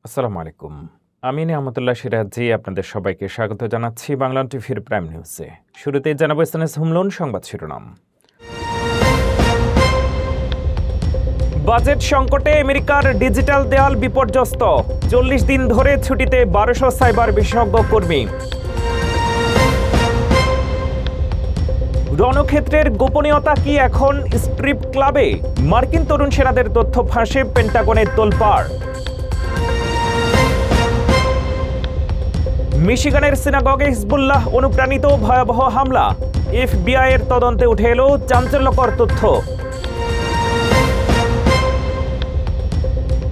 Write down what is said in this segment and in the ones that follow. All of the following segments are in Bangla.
আসসালামু আলাইকুম। আমি নিয়ামতুল্লাহ সিরাজি আপনাদের সবাইকে স্বাগত জানাচ্ছি বাংলা টিভির প্রাইম নিউজে। শুরুতেই জানাবো এসএনএস হোম লোন সংবাদ শিরোনাম। বাজেট সংকটে আমেরিকার ডিজিটাল দেয়াল বিপর্যস্ত, 40 দিন ধরে ছুটিতে 1200 সাইবার বিশেষজ্ঞ কর্মী। রণক্ষেত্রের গোপনীয়তা কি এখন স্ট্রিপ ক্লাবে? মার্কিন তরুণ সেনাদের তথ্য ফাঁসে পেন্টাগনের তোলপাড়। মিশিগানের সিনাগগে হিজবুল্লাহ অনুপ্রাণিত ভয়াবহ হামলা, এফবিআই এর তদন্তে উঠে এলো চাঞ্চল্যকর তথ্য।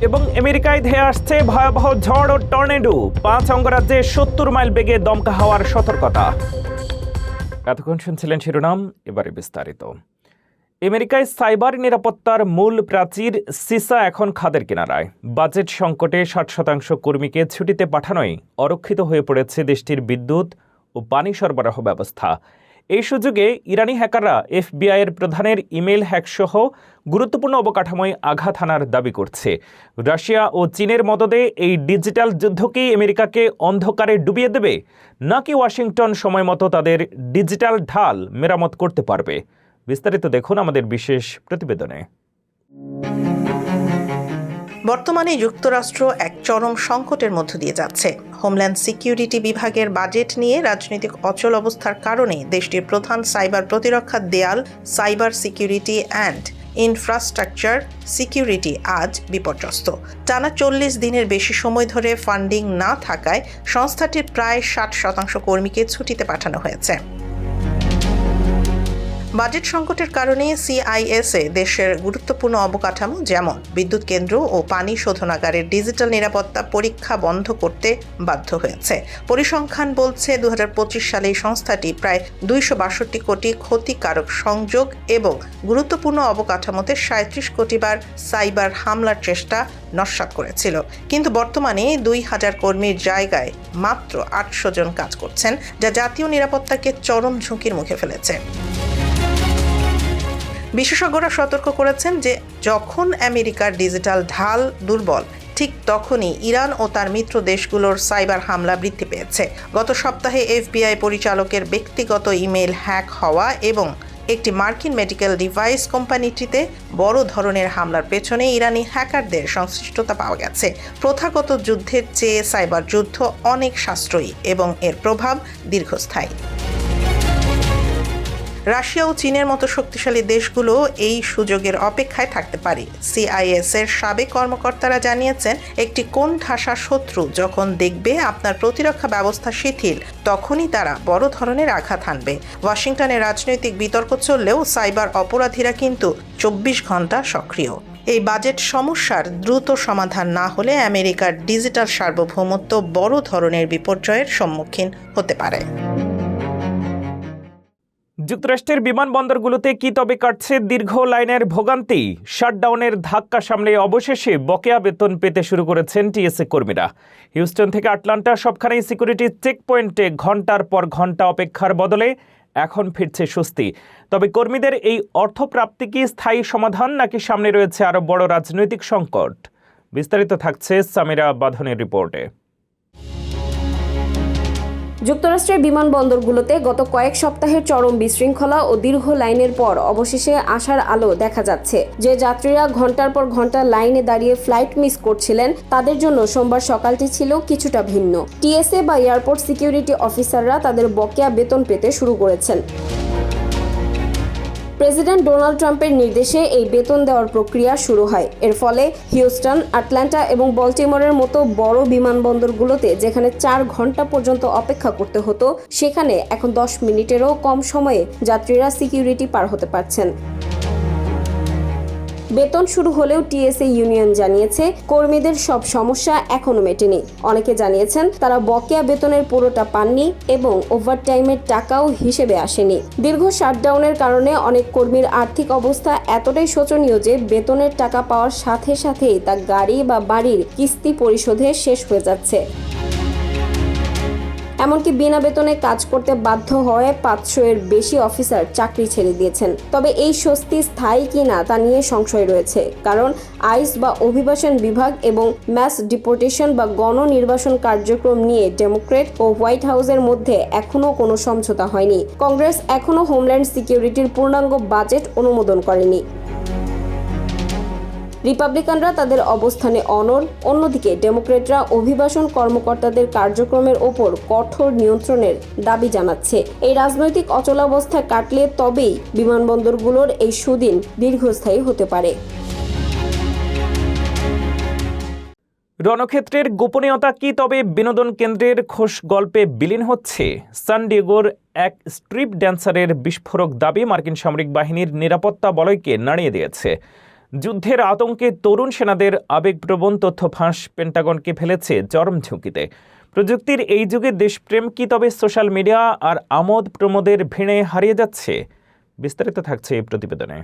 এবং আমেরিকায় ধেয়ে আসছে ভয়াবহ ঝড় ও টর্নেডো, 5 অঙ্গরাজ্যে 70 মাইল বেগে দমকা হাওয়ার সতর্কতা। এতক্ষণ শুনছিলেন শিরোনাম, এবারে বিস্তারিত। আমেরিকায় সাইবার নিরাপত্তার মূল প্রাচীর সিসা এখন খাদের কিনারায়। বাজেট সংকটে 60% কর্মীকে ছুটিতে পাঠানোয় অরক্ষিত হয়ে পড়েছে দেশটির বিদ্যুৎ ও পানি সরবরাহ ব্যবস্থা। এই সুযোগে ইরানি হ্যাকাররা এফবিআই এর প্রধানের ইমেল হ্যাকসহ গুরুত্বপূর্ণ অবকাঠামোয় আঘাত হানার দাবি করছে। রাশিয়া ও চীনের মদদে এই ডিজিটাল যুদ্ধকেই আমেরিকাকে অন্ধকারে ডুবিয়ে দেবে, নাকি ওয়াশিংটন সময় মতো তাদের ডিজিটাল ঢাল মেরামত করতে পারবে? বিস্তারিত দেখুন আমাদের বিশেষ প্রতিবেদনে। বর্তমানে যুক্তরাষ্ট্র এক চরম সংকটের মধ্য দিয়ে যাচ্ছে। হোমল্যান্ড সিকিউরিটি বিভাগের বাজেট নিয়ে রাজনৈতিক অচল অবস্থার কারণে দেশটির প্রধান সাইবার প্রতিরক্ষা দেয়াল cyber security and infrastructure security আজ বিপর্যস্ত। টানা 40 দিনের বেশি সময় ধরে ফান্ডিং না থাকায় সংস্থাটির প্রায় 60% কর্মীকে ছুটিতে পাঠানো হয়েছে। বাজেট সংকটের কারণে সিআইএসএ দেশের গুরুত্বপূর্ণ অবকাঠামো যেমন বিদ্যুৎ কেন্দ্র ও পানি শোধনাগারের ডিজিটাল নিরাপত্তা পরীক্ষা বন্ধ করতে বাধ্য হয়েছে। পরিসংখ্যান বলছে 2025 সালে এই সংস্থাটি প্রায় 262 কোটি ক্ষতিকারক সংযোগ এবং গুরুত্বপূর্ণ অবকাঠামোতে 37 কোটি বার সাইবার হামলার চেষ্টা নস্যাৎ করেছিল। কিন্তু বর্তমানে 2000 কর্মীর জায়গায় মাত্র 800 জন কাজ করছেন, যা জাতীয় নিরাপত্তাকে চরম ঝুঁকির মুখে ফেলেছে। বিশেষজ্ঞরা সতর্ক করেছেন যে যখন আমেরিকার ডিজিটাল ঢাল দুর্বল, ঠিক তখনই ইরান ও তার মিত্র দেশগুলোর সাইবার হামলা বৃদ্ধি পেয়েছে। গত সপ্তাহে এফবিআই পরিচালকের ব্যক্তিগত ইমেল হ্যাক হওয়া এবং একটি মার্কিন মেডিকেল ডিভাইস কোম্পানিটিতে বড় ধরনের হামলার পেছনে ইরানি হ্যাকারদের সংশ্লিষ্টতা পাওয়া গেছে। প্রথাগত যুদ্ধের চেয়ে সাইবার যুদ্ধ অনেক সাশ্রয়ী এবং এর প্রভাব দীর্ঘস্থায়ী। রাশিয়া ও চীনের মতো শক্তিশালী দেশগুলো এই সুযোগের অপেক্ষায় থাকতে পারে। সিআইএস-এর সাবেক কর্মকর্তারা জানিয়েছেন, একটি কোণঠাসা শত্রু যখন দেখবে আপনার প্রতিরক্ষা ব্যবস্থা শিথিল, তখনই তারা বড় ধরনের আঘাত হানবে। ওয়াশিংটনে রাজনৈতিক বিতর্ক চললেও সাইবার অপরাধীরা কিন্তু 24 ঘন্টা সক্রিয়। এই বাজেট সমস্যার দ্রুত সমাধান না হলে আমেরিকার ডিজিটাল সার্বভৌমত্ব বড় ধরনের বিপর্যয়ের সম্মুখীন হতে পারে। যুক্তরাষ্ট্রের বিমানবন্দরগুলোতে কি তবে কাটছে দীর্ঘ লাইনের ভোগান্তি? শাটডাউনের ধাক্কা সামলে অবশেষে বকেয়া বেতন পেতে শুরু করেছেন টিএসএ কর্মীরা। হিউস্টন থেকে আটলান্টা সবখানেই সিকিউরিটি চেকপয়েন্টে ঘন্টার পর ঘন্টা অপেক্ষার বদলে এখন ফিরছে স্বস্তি। তবে কর্মীদের এই অর্থপ্রাপ্তি কি স্থায়ী সমাধান, নাকি সামনে রয়েছে আরও বড় রাজনৈতিক সংকট? বিস্তারিত থাকছে সামিরা বাঁধনের রিপোর্টে। যুক্তরাষ্ট্রের বিমানবন্দরগুলোতে গত কয়েক সপ্তাহের চরম বিশৃঙ্খলা ও দীর্ঘ লাইনের পর অবশেষে আশার আলো দেখা যাচ্ছে। যে যাত্রীরা ঘন্টার পর ঘন্টা লাইনে দাঁড়িয়ে ফ্লাইট মিস করছিলেন, তাদের জন্য সোমবার সকালটি ছিল কিছুটা ভিন্ন। টিএসএ বা এয়ারপোর্ট সিকিউরিটি অফিসাররা তাদের বকেয়া বেতন পেতে শুরু করেছেন। প্রেসিডেন্ট ডোনাল্ড ট্রাম্পের নির্দেশে এই বেতন দেওয়ার প্রক্রিয়া শুরু হয়। এর ফলে হিউস্টন, আটলান্টা এবং বল্টিমোরের মতো বড় বিমানবন্দরগুলোতে যেখানে 4 ঘন্টা পর্যন্ত অপেক্ষা করতে হতো, সেখানে এখন 10 মিনিটেরও কম সময়ে যাত্রীরা সিকিউরিটি পার হতে পারছেন। বেতন শুরু হলেও টিএসএ ইউনিয়ন জানিয়েছে কর্মীদের সব সমস্যা এখনো মেটেনি। অনেকে জানিয়েছেন তারা বকেয়া বেতনের পুরোটা পাননি এবং ওভারটাইমের টাকাও হিসেবে আসেনি। দীর্ঘ শাটডাউনের কারণে অনেক কর্মীর আর্থিক অবস্থা এতটাই শোচনীয় যে বেতনের টাকা পাওয়ার সাথে সাথেই তা গাড়ি বা বাড়ির কিস্তি পরিশোধে শেষ হয়ে যাচ্ছে। এমনকি বিনা বেতনে কাজ করতে বাধ্য হয়ে 500-এর বেশি অফিসার চাকরি ছেড়ে দিয়েছেন। তবে এই স্বস্তি স্থায়ী কিনা তা নিয়ে সংশয় রয়েছে, কারণ আইস বা অভিবাসন বিভাগ এবং ম্যাস ডিপোর্টেশন বা গণনির্বাসন কার্যক্রম নিয়ে ডেমোক্রেট ও হোয়াইট হাউসের মধ্যে এখনো কোনো সমঝোতা হয়নি। কংগ্রেস এখনো হোমল্যান্ড সিকিউরিটির পূর্ণাঙ্গ বাজেট অনুমোদন করেনি। রিপাবলিকানরা তাদের অবস্থানে অনড়, অন্যদিকে ডেমোক্রেটরা অভিবাসন কর্মকর্তাদের কার্যক্রমের ওপর কঠোর নিয়ন্ত্রণের দাবি জানাচ্ছে। এই রাজনৈতিক অচলাবস্থা কাটলে তবেই বিমানবন্দরগুলোর এই সুদিন দীর্ঘস্থায়ী হতে পারে। রণক্ষেত্রের গোপনীয়তা কি তবে বিনোদন কেন্দ্রের খোশ গল্পে বিলীন হচ্ছে? সান ডিয়েগোর এক স্ট্রিপ ড্যান্সারের বিস্ফোরক দাবি মার্কিন সামরিক বাহিনীর নিরাপত্তা বলয়কে নাড়িয়ে দিয়েছে। যুদ্ধের আতঙ্কে তরুণ সেনাদের আবেগপ্রবণ তথ্য ফাঁস পেন্টাগনকে ফেলেছে চরম ঝুঁকিতে। প্রযুক্তির এই যুগে দেশপ্রেম কি তবে সোশ্যাল মিডিয়া আর আমোদ প্রমোদের ভিড়ে হারিয়ে যাচ্ছে? বিস্তারিত থাকছে এই প্রতিবেদনে।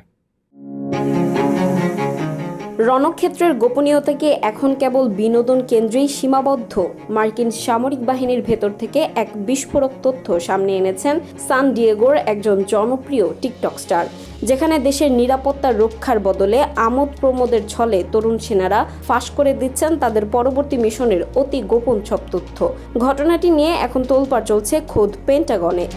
রণক্ষেত্রের গোপনীয়তাকে এখন কেবল বিনোদন কেন্দ্রেই সীমাবদ্ধ? মার্কিন সামরিক বাহিনীর ভেতর থেকে এক বিস্ফোরক তথ্য সামনে এনেছেন সান ডিয়েগোর একজন জনপ্রিয় টিকটক স্টার, যেখানে দেশের নিরাপত্তা রক্ষার বদলে আমোদ প্রমোদের ছলে তরুণ সেনারা ফাঁস করে দিচ্ছেন তাদের পরবর্তী মিশনের অতি গোপন সব তথ্য। ঘটনাটি নিয়ে এখন তোলপাড় চলছে খোদ পেন্টাগনে।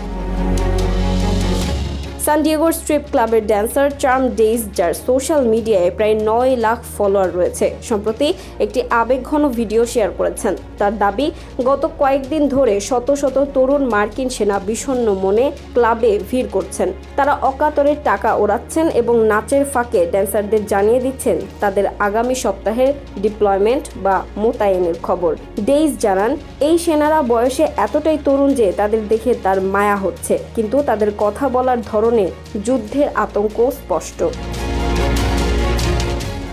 সান ডিয়েগোর স্ট্রিপ ক্লাবের ড্যান্সার চার্ম ডেইজ, যার সোশ্যাল মিডিয়ায় প্রায় 9 লাখ ফলোয়ার রয়েছে, সম্প্রতি একটি আবেগঘন ভিডিও শেয়ার করেছেন। তার দাবি, গত কয়েকদিন ধরে শত শত তরুণ মার্কিন সেনা বিষণ্ণ মনে ক্লাবে ভিড় করছেন। তারা অকাতরে টাকা ওড়াচ্ছেন এবং নাচের ফাঁকে ড্যান্সারদের জানিয়ে দিচ্ছেন তাদের আগামী সপ্তাহের ডিপ্লয়মেন্ট বা মোতায়েনের খবর। ডেইজ জানান, এই সেনারা বয়সে এতটাই তরুণ যে তাদের দেখে তার মায়া হচ্ছে, কিন্তু তাদের কথা বলার ধরনে যুদ্ধের আতঙ্ক স্পষ্ট।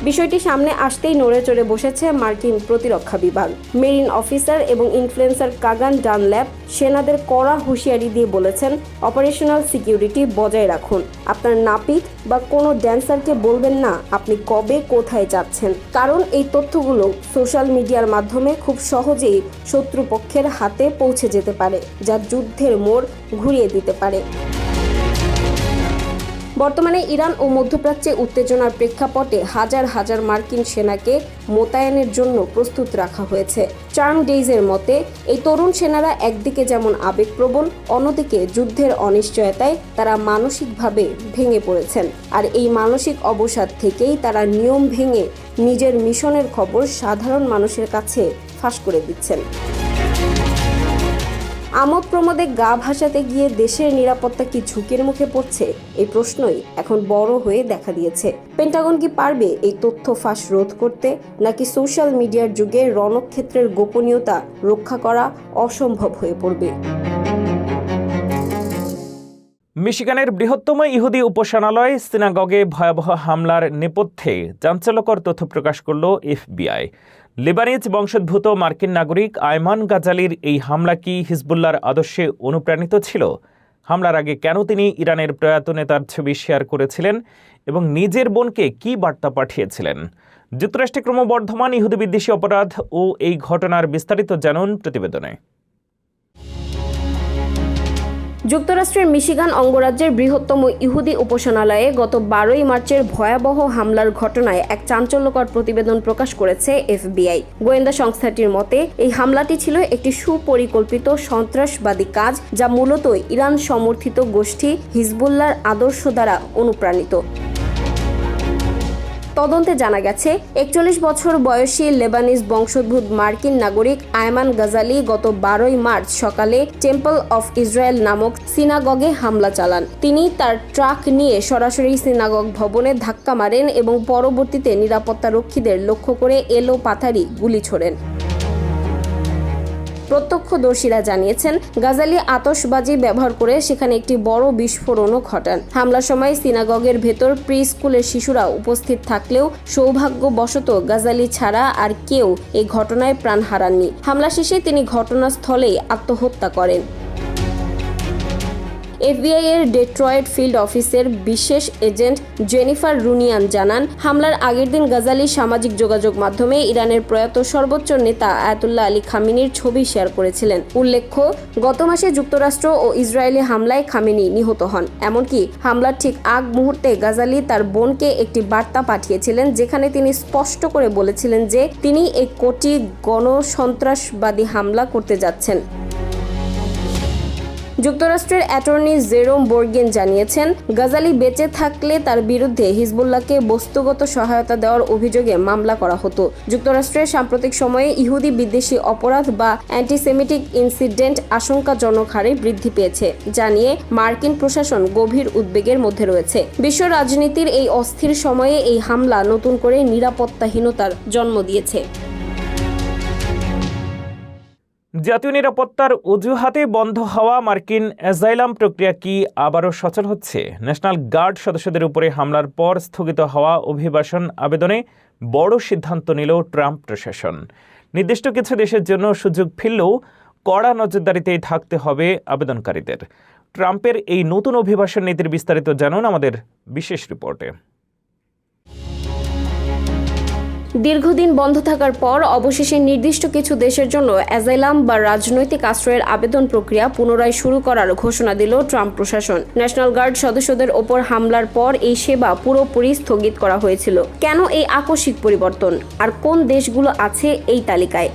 বিষয়টি সামনে আসতেই নড়ে চড়ে বসেছে মার্কিন প্রতিরক্ষা বিভাগ। মেরিন অফিসার এবং ইনফ্লুয়েন্সার কাগান ডানল্যাপ সেনাদের কড়া হুঁশিয়ারি দিয়ে বলেছেন, অপারেশনাল সিকিউরিটি বজায় রাখুন। আপনার নাপিত বা কোনো ড্যান্সারকে বলবেন না আপনি কবে কোথায় যাচ্ছেন, কারণ এই তথ্যগুলো সোশ্যাল মিডিয়ার মাধ্যমে খুব সহজেই শত্রুপক্ষের হাতে পৌঁছে যেতে পারে, যা যুদ্ধের মোড় ঘুরিয়ে দিতে পারে। বর্তমানে ইরান ও মধ্যপ্রাচ্যে উত্তেজনার প্রেক্ষাপটে হাজার হাজার মার্কিন সেনাকে মোতায়েনের জন্য প্রস্তুত রাখা হয়েছে। চার্ম ডেইজের মতে, এই তরুণ সেনারা একদিকে যেমন আবেগপ্রবণ, অন্যদিকে যুদ্ধের অনিশ্চয়তায় তারা মানসিকভাবে ভেঙে পড়েছেন। আর এই মানসিক অবসাদ থেকেই তারা নিয়ম ভেঙে নিজের মিশনের খবর সাধারণ মানুষের কাছে ফাঁস করে দিচ্ছেন। আমোদ প্রমোদে গা ভাসাতে গিয়ে দেশের নিরাপত্তা কি ঝুঁকির মুখে পড়ছে? এই প্রশ্নই এখন বড় হয়ে দেখা দিয়েছে। পেন্টাগন কি পারবে এই তথ্য ফাঁস রোধ করতে, নাকি সোশ্যাল মিডিয়ার যুগে রণক্ষেত্রের গোপনীয়তা রক্ষা করা অসম্ভব হয়ে পড়বে? মিশিগানের বৃহত্তম ইহুদি উপাসনালয় সিনাগগে ভয়াবহ হামলার নেপথ্যে চাঞ্চল্যকর তথ্য প্রকাশ করল এফবিআই। লেবানিজ বংশোদ্ভূত মার্কিন নাগরিক আয়মান গাজালির এই হামলা কি হিজবুল্লাহর আদর্শে অনুপ্রাণিত ছিল? হামলার আগে কেন তিনি ইরানের প্রয়াত নেতার ছবি শেয়ার করেছিলেন এবং নিজের বোনকে কি বার্তা পাঠিয়েছিলেন? যুক্তরাষ্ট্রে ক্রমবর্ধমান ইহুদি বিদ্বেষী অপরাধ ও এই ঘটনার বিস্তারিত জানুন প্রতিবেদনে। যুক্তরাষ্ট্রের মিশিগান অঙ্গরাজ্যের বৃহত্তম ইহুদি উপাসনালয়ে গত 12 মার্চের ভয়াবহ হামলার ঘটনায় এক চাঞ্চল্যকর প্রতিবেদন প্রকাশ করেছে এফবিআই। গোয়েন্দা সংস্থাটির মতে, এই হামলাটি ছিল একটি সুপরিকল্পিত সন্ত্রাসবাদী কাজ, যা মূলত ইরান সমর্থিত গোষ্ঠী হিজবুল্লাহর আদর্শ দ্বারা অনুপ্রাণিত। তদন্তে জানা গেছে, 41 বছর বয়সী লেবানিজ বংশোদ্ভূত মার্কিন নাগরিক আয়মান গাজালি গত 12 মার্চ সকালে টেম্পল অফ ইসরায়েল নামক সিনাগগে হামলা চালান। তিনি তার ট্রাক নিয়ে সরাসরি সিনাগগ ভবনে ধাক্কা মারেন এবং পরবর্তীতে নিরাপত্তা রক্ষীদের লক্ষ্য করে এলো পাথারি গুলি ছোড়েন। প্রত্যক্ষদর্শীরা জানিয়েছেন, গাজালি আতশবাজি ব্যবহার করে সেখানে একটি বড় বিস্ফোরণও ঘটান। হামলার সময় সিনাগগের ভেতর প্রি স্কুলের শিশুরা উপস্থিত থাকলেও সৌভাগ্যবশত গাজালি ছাড়া আর কেউ এই ঘটনায় প্রাণ হারাননি। হামলা শেষে তিনি ঘটনাস্থলেই আত্মহত্যা করেন। এফবিআই এর ডেট্রয়েট ফিল্ড অফিসের বিশেষ এজেন্ট জেনিফার রুনিয়ান জানান, হামলার আগের দিন গাজালি সামাজিক যোগাযোগ মাধ্যমে ইরানের প্রয়াত সর্বোচ্চ নেতা আয়াতুল্লাহ আলী খামেনির ছবি শেয়ার করেছিলেন। উল্লেখ্য, গত মাসে যুক্তরাষ্ট্র ও ইসরায়েলি হামলায় খামেনি নিহত হন। এমনকি হামলার ঠিক আগ মুহূর্তে গাজালি তার বোনকে একটি বার্তা পাঠিয়েছিলেন, যেখানে তিনি স্পষ্ট করে বলেছিলেন যে তিনি এই কোটি গণসন্ত্রাসবাদী হামলা করতে যাচ্ছেন। যুক্তরাষ্ট্রের অ্যাটর্নি জেরোম বোর্গেন জানিয়েছেন, গাজালি বেঁচে থাকলে তার বিরুদ্ধে হিজবুল্লাহকে বস্তুগত সহায়তা দেওয়ার অভিযোগে মামলা করা হতো। যুক্তরাষ্ট্রের সাম্প্রতিক সময়ে ইহুদি বিদ্বেষী অপরাধ বা অ্যান্টিসেমিটিক ইনসিডেন্ট আশঙ্কাজনক হারে বৃদ্ধি পেয়েছে, যা নিয়ে মার্কিন প্রশাসন গভীর উদ্বেগের মধ্যে রয়েছে। বিশ্ব রাজনীতির এই অস্থির সময়ে এই হামলা নতুন করে নিরাপত্তাহীনতার জন্ম দিয়েছে। জাতীয় নিরাপত্তার অজুহাতে বন্ধ হওয়া মার্কিন অ্যাজাইলাম প্রক্রিয়া কি আবারও সচল হচ্ছে? ন্যাশনাল গার্ড সদস্যদের উপরে হামলার পর স্থগিত হওয়া অভিবাসন আবেদনে বড় সিদ্ধান্ত নিল ট্রাম্প প্রশাসন। নির্দিষ্ট কিছু দেশের জন্য সুযোগ ফিরলেও কড়া নজরদারিতেই থাকতে হবে আবেদনকারীদের। ট্রাম্পের এই নতুন অভিবাসন নীতির বিস্তারিত জানুন আমাদের বিশেষ রিপোর্টে। দীর্ঘদিন বন্ধ থাকার পর অবশেষে নির্দিষ্ট কিছু দেশের জন্য অ্যাজাইলাম বা রাজনৈতিক আশ্রয়ের আবেদন প্রক্রিয়া পুনরায় শুরু করার ঘোষণা দিল ট্রাম্প প্রশাসন। ন্যাশনাল গার্ড সদস্যদের ওপর হামলার পর এই সেবা পুরোপুরি স্থগিত করা হয়েছিল। কেন এই আকস্মিক পরিবর্তন, আর কোন দেশগুলো আছে এই তালিকায়?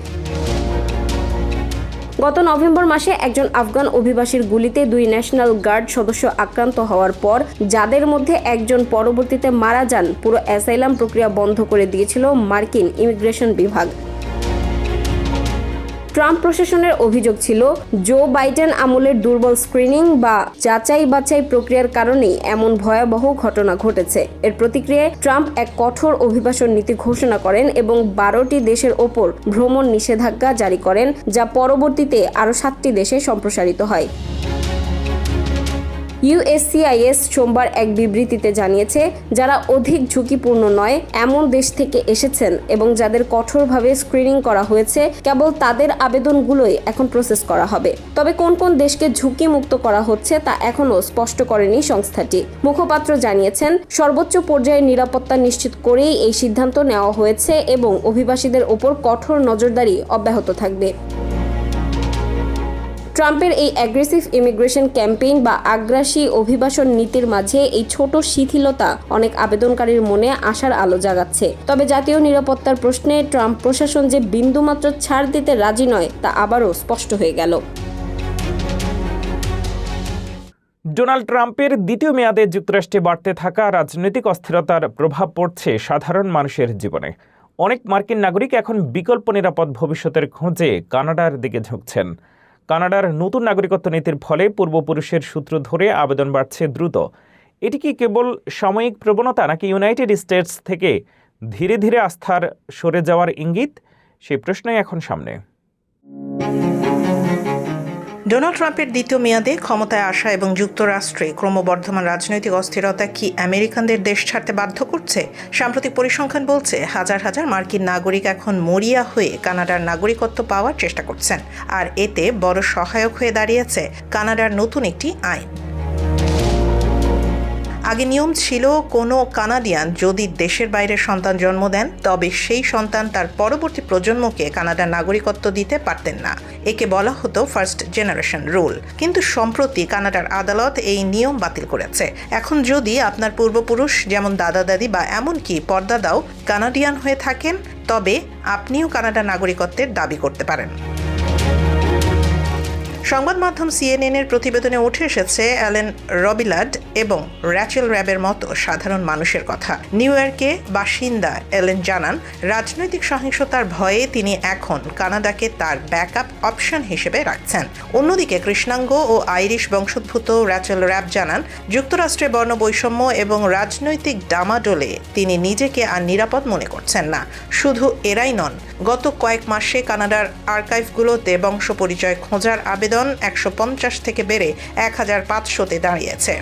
গত নভেম্বর মাসে একজন আফগান অভিবাসীর গুলিতে 2 ন্যাশনাল গার্ড সদস্য আক্রান্ত হওয়ার পর, যাদের মধ্যে একজন পরবর্তীতে মারা যান, পুরো অ্যাসাইলাম প্রক্রিয়া বন্ধ করে দিয়েছিল মার্কিন ইমিগ্রেশন বিভাগ। ট্রাম্প প্রশাসনের অভিযোগ ছিল, জো বাইডেন আমলের দুর্বল স্ক্রিনিং বা যাচাই বাছাই প্রক্রিয়ার কারণেই এমন ভয়াবহ ঘটনা ঘটেছে। এর প্রতিক্রিয়ায় ট্রাম্প এক কঠোর অভিবাসন নীতি ঘোষণা করেন এবং 12টি দেশের ওপর ভ্রমণ নিষেধাজ্ঞা জারি করেন, যা পরবর্তীতে আরও 7টি দেশে সম্প্রসারিত হয়। ইউএসসিআইএস সোমবার এক বিবৃতিতে জানিয়েছে, যারা অধিক ঝুঁকিপূর্ণ নয় এমন দেশ থেকে এসেছেন এবং যাদের কঠোরভাবে স্ক্রিনিং করা হয়েছে, কেবল তাদের আবেদনগুলোই এখন প্রসেস করা হবে। তবে কোন কোন দেশকে ঝুঁকি মুক্ত করা হচ্ছে তা এখনও স্পষ্ট করেনি সংস্থাটি। মুখপাত্র জানিয়েছেন, সর্বোচ্চ পর্যায়ে নিরাপত্তা নিশ্চিত করেই এই সিদ্ধান্ত নেওয়া হয়েছে এবং অভিবাসীদের ওপর কঠোর নজরদারি অব্যাহত থাকবে। ট্রাম্পের এই অ্যাগ্রেসিভ ইমিগ্রেশন ক্যাম্পেইন বা আগ্রাসী অভিবাসন নীতির মাঝে এই ছোট শিথিলতা অনেক আবেদনকারীর মনে আশার আলো জাগাচ্ছে। তবে জাতীয় নিরাপত্তার প্রশ্নে ট্রাম্প প্রশাসন যে বিন্দুমাত্র ছাড় দিতে রাজি নয় তা আবারও স্পষ্ট হয়ে গেল। ডোনাল্ড ট্রাম্পের দ্বিতীয় মেয়াদে যুক্তরাষ্ট্রে বাড়তে থাকা রাজনৈতিক অস্থিরতার প্রভাব পড়ছে সাধারণ মানুষের জীবনে। অনেক মার্কিন নাগরিক এখন বিকল্প নিরাপদ ভবিষ্যতের খোঁজে কানাডার দিকে ঝুঁকছেন। কানাডার নতুন নাগরিকত্ব নীতির ফলে পূর্বপুরুষের সূত্র ধরে আবেদন বাড়ছে দ্রুত। এটি কি কেবল সাময়িক প্রবণতা, নাকি ইউনাইটেড স্টেটস থেকে ধীরে ধীরে আস্থার সরে যাওয়ার ইঙ্গিত? সেই প্রশ্নই এখন সামনে। ডোনাল্ড ট্রাম্পের দ্বিতীয় মেয়াদে ক্ষমতায় আসা এবং যুক্তরাষ্ট্রে ক্রমবর্ধমান রাজনৈতিক অস্থিরতা কি আমেরিকানদের দেশ ছাড়তে বাধ্য করছে? সাম্প্রতিক পরিসংখ্যান বলছে, হাজার হাজার মার্কিন নাগরিক এখন মরিয়া হয়ে কানাডার নাগরিকত্ব পাওয়ার চেষ্টা করছেন। আর এতে বড় সহায়ক হয়ে দাঁড়িয়েছে কানাডার নতুন একটি আইন। আগে নিয়ম ছিল, কোনো কানাডিয়ান যদি দেশের বাইরে সন্তান জন্ম দেন, তবে সেই সন্তান তার পরবর্তী প্রজন্মকে কানাডার নাগরিকত্ব দিতে পারতেন না। একে বলা হতো ফার্স্ট জেনারেশন রুল। কিন্তু সম্প্রতি কানাডার আদালত এই নিয়ম বাতিল করেছে। এখন যদি আপনার পূর্বপুরুষ, যেমন দাদা দাদি বা এমনকি পরদাদাও কানাডিয়ান হয়ে থাকেন, তবে আপনিও কানাডার নাগরিকত্বের দাবি করতে পারেন। সংবাদ মাধ্যম সিএনএন-এর প্রতিবেদনে উঠে এসেছে অ্যালেন রবিলাড এবং র্যাচেল র্যাবের মতো সাধারণ মানুষের কথা। নিউ ইয়র্কে বাসিন্দা অ্যালেন জানান, রাজনৈতিক সহিংসতার ভয়ে তিনি এখন কানাডাকে তার ব্যাকআপ অপশন হিসেবে রাখছেন। অন্যদিকে কৃষ্ণাঙ্গ ও আইরিশ বংশোদ্ভূত র্যাচেল র্যাব জানান, যুক্তরাষ্ট্রে বর্ণ বৈষম্য এবং রাজনৈতিক ডামাডোলে তিনি নিজেকে আর নিরাপদ মনে করছেন না। শুধু এরাই নন, গত কয়েক মাসে কানাডার আর্কাইভগুলোতে বংশ পরিচয় খোঁজার আবেদন 150 থেকে বেড়ে 1500-তে দাঁড়িয়েছে।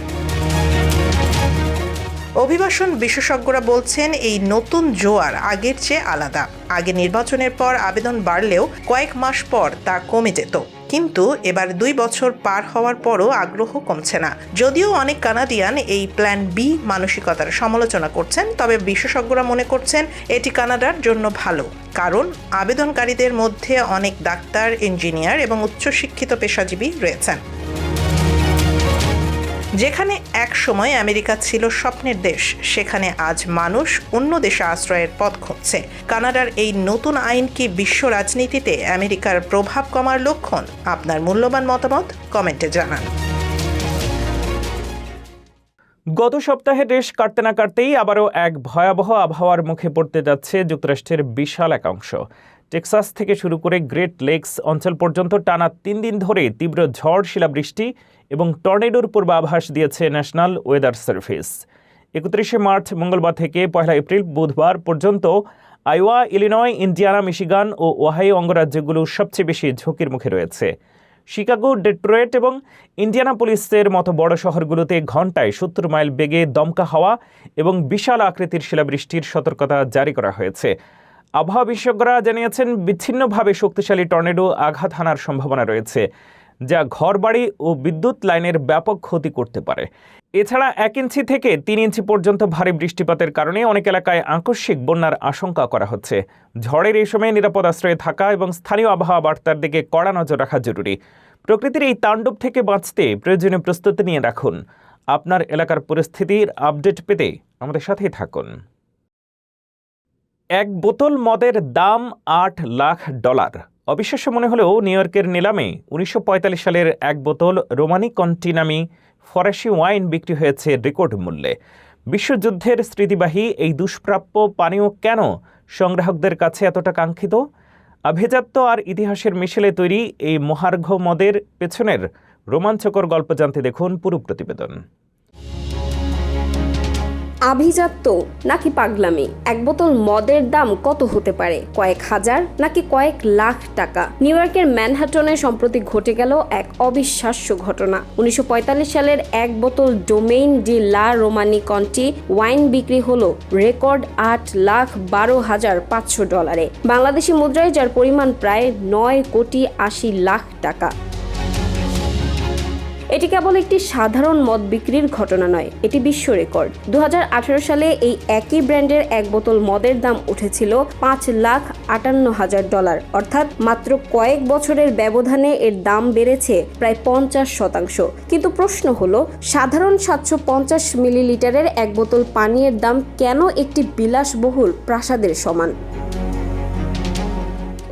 অভিবাসন বিশেষজ্ঞরা বলছেন এই নতুন জোয়ার আগের চেয়ে আলাদা। আগে নির্বাচনের পর আবেদন বাড়লেও কয়েক মাস পর তা কমে যেত, কিন্তু এবার 2 বছর পার হওয়ার পরও আগ্রহ কমছে না। যদিও অনেক কানাডিয়ান এই প্ল্যান বি মানসিকতার সমালোচনা করছেন, তবে বিশেষজ্ঞরা মনে করছেন এটি কানাডার জন্য ভালো, কারণ আবেদনকারীদের মধ্যে অনেক ডাক্তার, ইঞ্জিনিয়ার এবং উচ্চশিক্ষিত পেশাজীবী রয়েছেন। যেখানে এক সময় আমেরিকা ছিল স্বপ্নের দেশ, সেখানে আজ মানুষ অন্য দেশে আশ্রয়ের পথ খুঁজছে। কানাডার এই নতুন আইন কি বিশ্ব রাজনীতিতে আমেরিকার প্রভাব কমার লক্ষণ? আপনার মূল্যবান মতামত কমেন্টে জানান। গত সপ্তাহে দেশ কাটতে না কাটতেই আবারও এক ভয়াবহ আবহাওয়ার মুখে পড়তে যাচ্ছে যুক্তরাষ্ট্রের বিশাল এক অংশ। টেক্সাস থেকে শুরু করে গ্রেট লেকস অঞ্চল পর্যন্ত টানা 3 দিন ধরে তীব্র ঝড়, শিলাবৃষ্টি এবং টর্নেডোর পূর্বাভাস দিয়েছে ন্যাশনাল ওয়েদার সার্ভিস। 31শে মার্চ মঙ্গলবার থেকে 1 এপ্রিল বুধবার পর্যন্ত আইওয়া, ইলিনয়, ইন্ডিয়ানা, মিশিগান ও ওহাইও অঙ্গরাজ্যগুলো সবচেয়ে বেশি ঝুঁকির মুখে রয়েছে। শিকাগো, ডেট্রয়েট এবং ইন্ডিয়ানাপোলিসের মতো বড় শহরগুলোতে ঘণ্টায় 70 মাইল বেগে দমকা হাওয়া এবং বিশাল আকৃতির শিলাবৃষ্টির সতর্কতা জারি করা হয়েছে। আবহাওয়া বিশেষজ্ঞরা জানিয়েছেন বিচ্ছিন্নভাবে শক্তিশালী টর্নেডো আঘাত হানার সম্ভাবনা রয়েছে, যা ঘরবাড়ি ও বিদ্যুৎ লাইনের ব্যাপক ক্ষতি করতে পারে। এছাড়া 1 ইঞ্চি থেকে 3 ইঞ্চি পর্যন্ত ভারী বৃষ্টিপাতের কারণে অনেক এলাকায় আকস্মিক বন্যার আশঙ্কা করা হচ্ছে। ঝড়ের এই সময়ে নিরাপদ আশ্রয়ে থাকা এবং স্থানীয় আবহাওয়া বার্তার দিকে কড়া নজর রাখা জরুরি। প্রকৃতির এই তাণ্ডব থেকে বাঁচতে প্রয়োজনীয় প্রস্তুতি নিয়ে রাখুন। আপনার এলাকার পরিস্থিতির আপডেট পেতে আমাদের সাথেই থাকুন। এক বোতল মদের দাম $8 লাখ। অবিশ্বাস্য মনে হলেও নিউ ইয়র্কের নিলামে 1945 সালের এক বোতল রোমানি কন্টি নামী ফরাসি ওয়াইন বিক্রি হয়েছে রেকর্ড মূল্যে। বিশ্বযুদ্ধের স্মৃতিবাহী এই দুষ্প্রাপ্য পানীয় কেন সংগ্রাহকদের কাছে এতটা কাঙ্ক্ষিত? আভিজাত্য আর ইতিহাসের মিশেলে তৈরি এই মহার্ঘ মদের পেছনের রোমাঞ্চকর গল্প জানতে দেখুন পুরো প্রতিবেদন। আভিজাত্য নাকি পাগলামি? এক বোতল মদের দাম কত হতে পারে? কয়েক হাজার নাকি কয়েক লাখ টাকা? নিউ ইয়র্কের ম্যানহাটনে সম্প্রতি ঘটে গেল এক অবিশ্বাস্য ঘটনা। 1945 সালের এক বোতল ডোমেইন ডি লা রোমানি কন্টি ওয়াইন বিক্রি হলো রেকর্ড $8,12,500, বাংলাদেশি মুদ্রায় যার পরিমাণ প্রায় 9,80,00,000 টাকা। এটি কেবল একটি সাধারণ মদ বিক্রির ঘটনা নয়, এটি বিশ্ব রেকর্ড। 2018 সালে এই একই ব্র্যান্ডের এক বোতল মদের দাম উঠেছিল $5,58,000, অর্থাৎ মাত্র কয়েক বছরের ব্যবধানে এর দাম বেড়েছে প্রায় 50%। কিন্তু প্রশ্ন হলো, সাধারণ 750 মিলিলিটারের এক বোতল পানীয়ের দাম কেন একটি বিলাসবহুল প্রাসাদের সমান?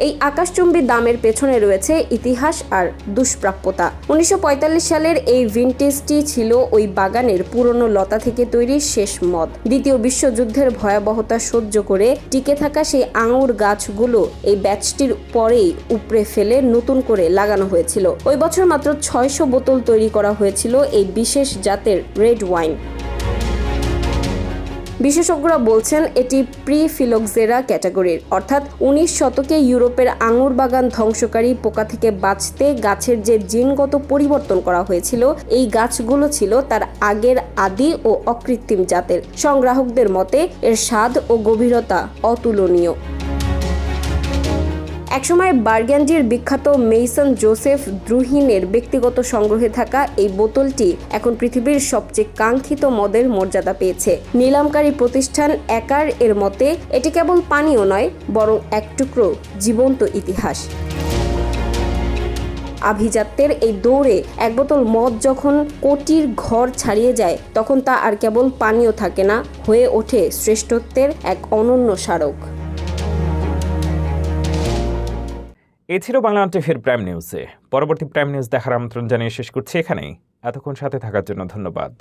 এই আকাশচুম্বী দামের পেছনে রয়েছে ইতিহাস আর দুষ্প্রাপ্যতা। 1945 সালের এই ভিনটেজটি ছিল ওই বাগানের পুরনো লতা থেকে তৈরি শেষ মদ। দ্বিতীয় বিশ্বযুদ্ধের ভয়াবহতা সহ্য করে টিকে থাকা সেই আঙুর গাছগুলো এই ব্যাচটির পরেই উপড়ে ফেলে নতুন করে লাগানো হয়েছিল। ওই বছর মাত্র 600 বোতল তৈরি করা হয়েছিল এই বিশেষ জাতের রেড ওয়াইন। বিশেষজ্ঞরা বলছেন এটি প্রি-ফিলোক্সেরা ক্যাটাগরির, অর্থাৎ 19 শতকে ইউরোপের আঙুর বাগান ধ্বংসকারী পোকা থেকে বাঁচতে গাছের যে জিনগত পরিবর্তন করা হয়েছিল, এই গাছগুলো ছিল তার আগের আদি ও অকৃত্রিম জাতের। সংগ্রাহকদের মতে এর স্বাদ ও গভীরতা অতুলনীয়। একসময় বার্গ্যান্ডির বিখ্যাত মেইসন জোসেফ দ্রুহিনের ব্যক্তিগত সংগ্রহে থাকা এই বোতলটি এখন পৃথিবীর সবচেয়ে কাঙ্ক্ষিত মদের মর্যাদা পেয়েছে। নিলামকারী প্রতিষ্ঠান একার এর মতে এটি কেবল পানীয় নয়, বরং এক টুকরো জীবন্ত ইতিহাস। আভিজাত্যের এই দৌড়ে এক বোতল মদ যখন কোটির ঘর ছাড়িয়ে যায়, তখন তা আর কেবল পানীয় থাকে না, হয়ে ওঠে শ্রেষ্ঠত্বের এক অনন্য স্মারক। এই ছিল বাংলা টিভির প্রাইম নিউজে। পরবর্তী প্রাইম নিউজ দেখার আমন্ত্রণ জানিয়ে শেষ করছি এখানেই। এতক্ষণ সাথে থাকার জন্য ধন্যবাদ।